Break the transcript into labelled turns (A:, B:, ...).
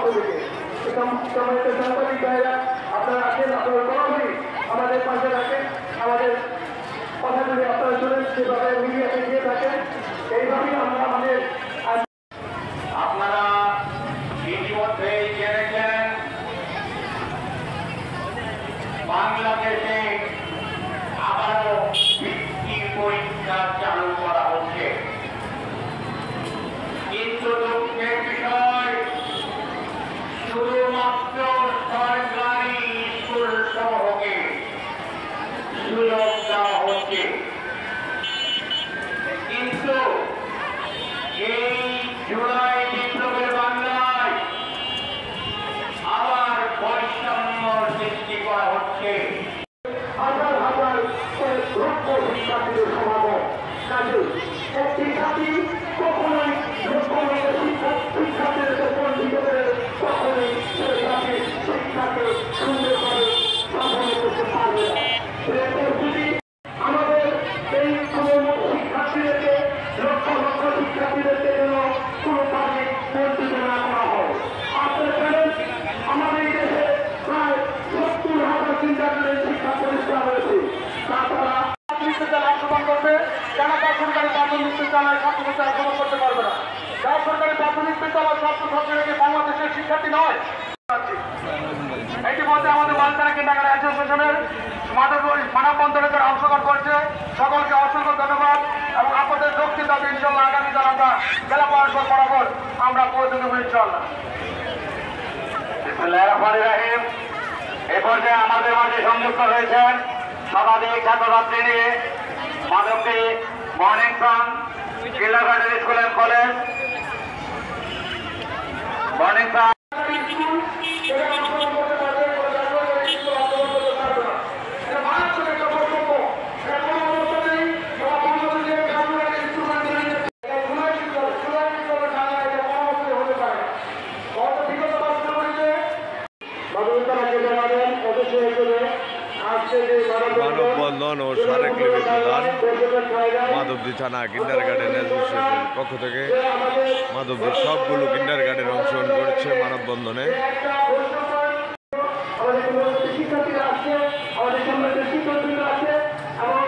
A: পক্ষ থেকে সাংবাদিক ভাইরা আপনারা আছেন, আপনারা সরাসরি আমাদের পাশে রাখেন, আমাদের কথাগুলি আপনারা শুনেন, সেভাবে মিডিয়াতে দিয়ে থাকেন। এইভাবেই আমরা আমাদের
B: আপনারা ইতিমধ্যেই জেনেছেন বাংলাদেশে আবারও ভিত্তি পরীক্ষা চালু করা হচ্ছে, কিন্তু দুঃখের বিষয় শুধুমাত্র সরকারি স্কুল সমূহকে সুযোগ দেওয়া হচ্ছে, কিন্তু এই জুলাই বিপ্লবের বাংলায় আবার বৈষম্য সৃষ্টি করা হচ্ছে।
A: হাজার হাজার লক্ষ শিক্ষার্থীদের সমাগম, কাজে একটি জাতি কখনোই শিক্ষার্থীদেরকে বঞ্চিত করে কখনোই সে জাতির শিক্ষাকে সুন্দরভাবে সম্পন্ন করতে পারবে না। যদি আমাদের এই শিক্ষার্থীদেরকে লক্ষ লক্ষ শিক্ষার্থীদেরকে যেন কোনোভাবে বঞ্চিত না করা হয়। আপনারা জানেন আমাদের এই দেশে প্রায় 70,000 কিন্ডারগার্টেন শিক্ষা প্রতিষ্ঠান রয়েছে। তাছাড়া বিশ্ববিদ্যালয় অংশগ্রহণ করবে, কেন বেসরকারি প্রাথমিক বিদ্যালয় ছাত্রছাত্রী অংশগ্রহণ করতে পারবে না? বেসরকারি প্রাথমিক বিদ্যালয় ছাত্রছাত্রীরা বাংলাদেশের শিক্ষার্থী নয়। ইতিমধ্যে আমাদের মালতারা কিন্ডারগার্টেন অ্যাসোসিয়েশনের মানববন্ধনে যারা অংশগ্রহণ করছে সকলকে অসংখ্য ধন্যবাদ এবং আপনাদের যুক্তি দাবি ইনশাল্লাহ আগামী দিন আমরা জেলা পরিষদ বরাবর আমরা পৌঁছে দেবো ইনশাল্লাহ।
B: এ পর্যায়ে আমাদের মাঝে সংযুক্ত হয়েছেন শতাধিক ছাত্রছাত্রী নিয়ে Madhabdi morning sun kindergarten school and college morning sun
C: মানববন্ধন ও স্মারকলিপি প্রদান মাধবদী থানা কিন্ডারগার্টেন অ্যাসোসিয়েশনের পক্ষ থেকে মাধবদীর সবগুলো কিন্ডারগার্টেন অংশগ্রহণ করেছে মানববন্ধনে।
A: শিক্ষার্থীরা আছে, আমাদের সামনে শিক্ষার্থীরা আছে এবং